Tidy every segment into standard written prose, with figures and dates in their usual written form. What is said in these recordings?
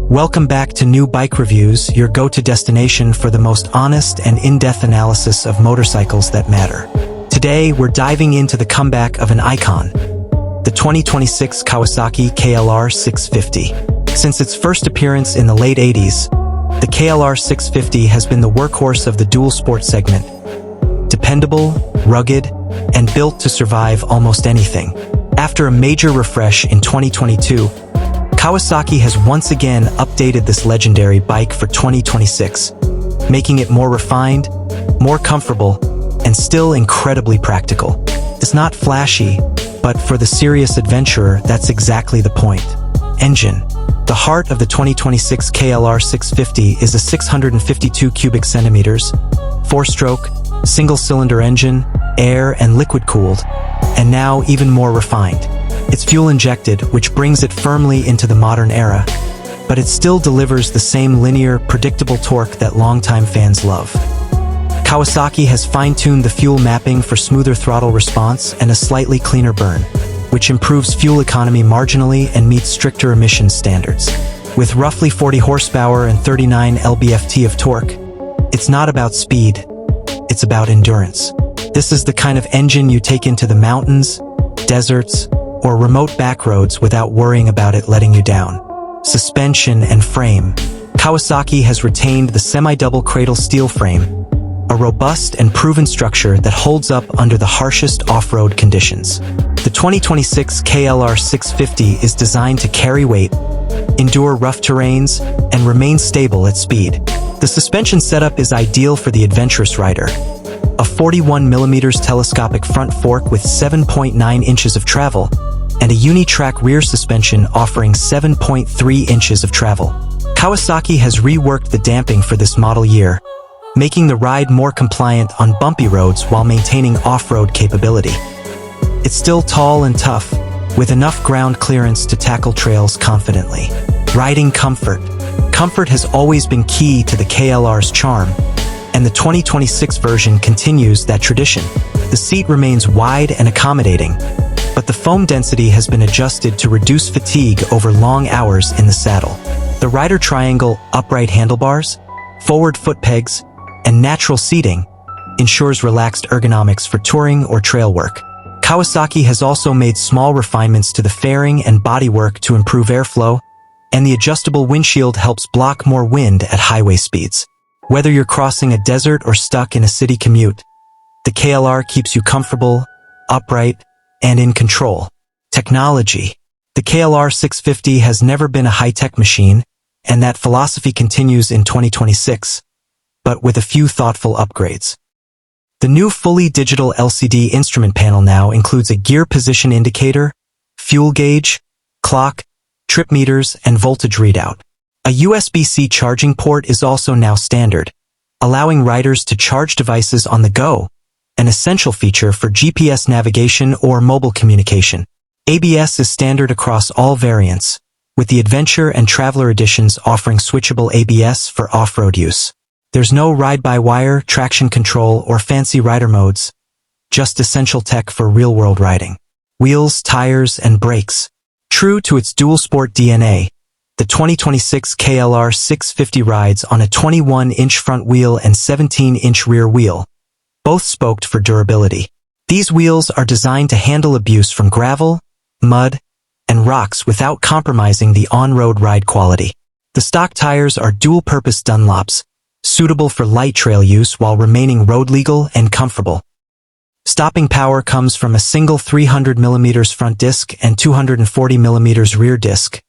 Welcome back to New Bike Reviews, your go-to destination for the most honest and in-depth analysis of motorcycles that matter. Today, we're diving into the comeback of an icon, the 2026 Kawasaki KLR 650. Since its first appearance in the late 80s, the KLR 650 has been the workhorse of the dual sport segment. Dependable, rugged, and built to survive almost anything. After a major refresh in 2022, Kawasaki has once again updated this legendary bike for 2026, making it more refined, more comfortable, and still incredibly practical. It's not flashy, but for the serious adventurer, that's exactly the point. Engine. The heart of the 2026 KLR 650 is a 652 cubic centimeters, 4-stroke, single-cylinder engine, air and liquid-cooled, and now even more refined. It's fuel-injected, which brings it firmly into the modern era, but it still delivers the same linear, predictable torque that longtime fans love. Kawasaki has fine-tuned the fuel mapping for smoother throttle response and a slightly cleaner burn, which improves fuel economy marginally and meets stricter emissions standards. With roughly 40 horsepower and 39 lb-ft of torque, it's not about speed, it's about endurance. This is the kind of engine you take into the mountains, deserts, or remote backroads without worrying about it letting you down. Suspension and frame. Kawasaki has retained the semi-double cradle steel frame, a robust and proven structure that holds up under the harshest off-road conditions. The 2026 KLR 650 is designed to carry weight, endure rough terrains, and remain stable at speed. The suspension setup is ideal for the adventurous rider. A 41mm telescopic front fork with 7.9 inches of travel, and a uni-track rear suspension offering 7.3 inches of travel. Kawasaki has reworked the damping for this model year, making the ride more compliant on bumpy roads while maintaining off-road capability. It's still tall and tough, with enough ground clearance to tackle trails confidently. Riding comfort. Comfort has always been key to the KLR's charm, and the 2026 version continues that tradition. The seat remains wide and accommodating, but the foam density has been adjusted to reduce fatigue over long hours in the saddle. The rider triangle, upright handlebars, forward foot pegs, and natural seating ensures relaxed ergonomics for touring or trail work. Kawasaki has also made small refinements to the fairing and bodywork to improve airflow, and the adjustable windshield helps block more wind at highway speeds. Whether you're crossing a desert or stuck in a city commute, the KLR keeps you comfortable, upright, and in control. Technology. The KLR 650 has never been a high-tech machine, and that philosophy continues in 2026, but with a few thoughtful upgrades. The new fully digital LCD instrument panel now includes a gear position indicator, fuel gauge, clock, trip meters, and voltage readout. A USB-C charging port is also now standard, allowing riders to charge devices on the go, an essential feature for GPS navigation or mobile communication. ABS is standard across all variants, with the Adventure and Traveler editions offering switchable ABS for off-road use. There's no ride-by-wire, traction control, or fancy rider modes, just essential tech for real-world riding. Wheels, tires, and brakes. True to its dual-sport DNA, the 2026 KLR 650 rides on a 21-inch front wheel and 17-inch rear wheel, both spoked for durability. These wheels are designed to handle abuse from gravel, mud, and rocks without compromising the on-road ride quality. The stock tires are dual-purpose Dunlops, suitable for light trail use while remaining road-legal and comfortable. Stopping power comes from a single 300mm front disc and 240mm rear disc,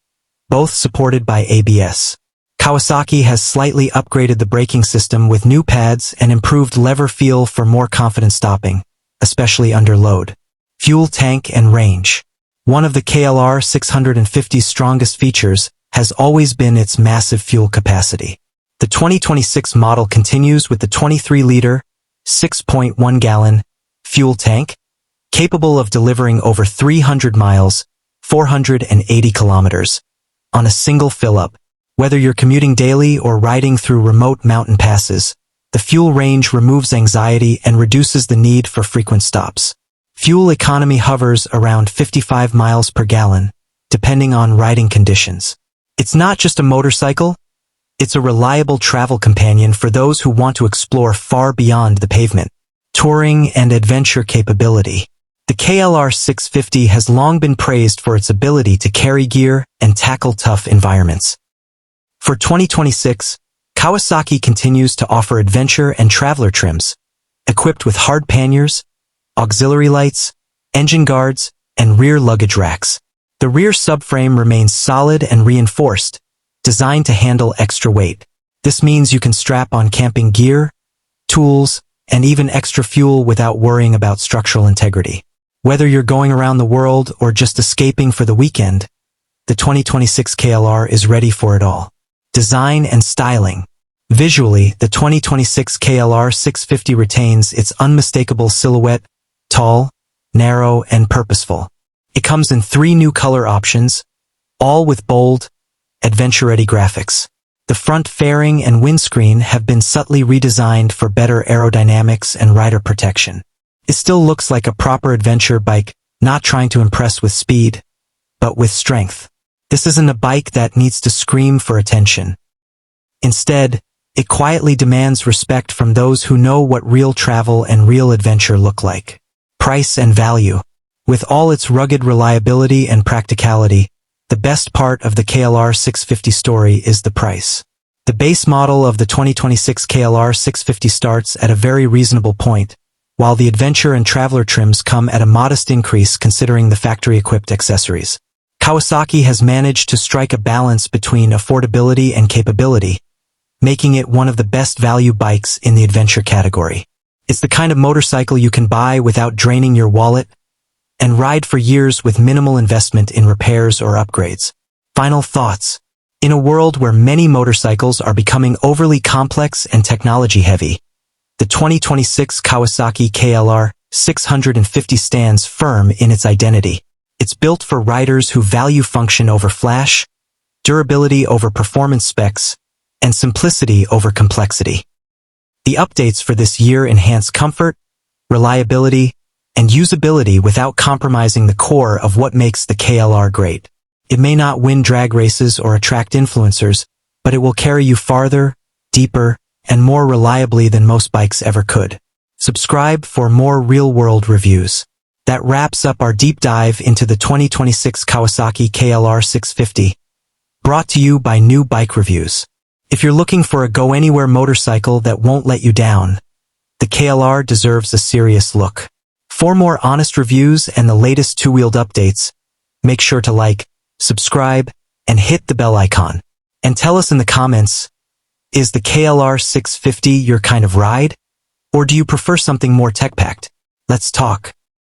both supported by ABS. Kawasaki has slightly upgraded the braking system with new pads and improved lever feel for more confident stopping, especially under load. Fuel tank and range. One of the KLR 650's strongest features has always been its massive fuel capacity. The 2026 model continues with the 23-liter, 6.1-gallon fuel tank, capable of delivering over 300 miles, 480 kilometers, on a single fill-up. Whether you're commuting daily or riding through remote mountain passes, the fuel range removes anxiety and reduces the need for frequent stops. Fuel economy hovers around 55 miles per gallon, depending on riding conditions. It's not just a motorcycle, it's a reliable travel companion for those who want to explore far beyond the pavement. Touring and adventure capability. The KLR 650 has long been praised for its ability to carry gear and tackle tough environments. For 2026, Kawasaki continues to offer adventure and traveler trims, equipped with hard panniers, auxiliary lights, engine guards, and rear luggage racks. The rear subframe remains solid and reinforced, designed to handle extra weight. This means you can strap on camping gear, tools, and even extra fuel without worrying about structural integrity. Whether you're going around the world or just escaping for the weekend, the 2026 KLR is ready for it all. Design and styling. Visually, the 2026 KLR 650 retains its unmistakable silhouette, tall, narrow, and purposeful. It comes in 3 new color options, all with bold, adventure-ready graphics. The front fairing and windscreen have been subtly redesigned for better aerodynamics and rider protection. It still looks like a proper adventure bike, not trying to impress with speed, but with strength. This isn't a bike that needs to scream for attention. Instead, it quietly demands respect from those who know what real travel and real adventure look like. Price and value. With all its rugged reliability and practicality, the best part of the KLR 650 story is the price. The base model of the 2026 KLR 650 starts at a very reasonable point, while the adventure and traveler trims come at a modest increase considering the factory-equipped accessories. Kawasaki has managed to strike a balance between affordability and capability, making it one of the best value bikes in the adventure category. It's the kind of motorcycle you can buy without draining your wallet and ride for years with minimal investment in repairs or upgrades. Final thoughts. In a world where many motorcycles are becoming overly complex and technology-heavy, the 2026 Kawasaki KLR 650 stands firm in its identity. It's built for riders who value function over flash, durability over performance specs, and simplicity over complexity. The updates for this year enhance comfort, reliability, and usability without compromising the core of what makes the KLR great. It may not win drag races or attract influencers, but it will carry you farther, deeper, and more reliably than most bikes ever could. Subscribe for more real-world reviews. That wraps up our deep dive into the 2026 Kawasaki KLR 650, brought to you by New Bike Reviews. If you're looking for a go-anywhere motorcycle that won't let you down, the KLR deserves a serious look. For more honest reviews and the latest two-wheeled updates, make sure to like, subscribe, and hit the bell icon. And tell us in the comments, is the KLR 650 your kind of ride? Or do you prefer something more tech-packed? Let's talk.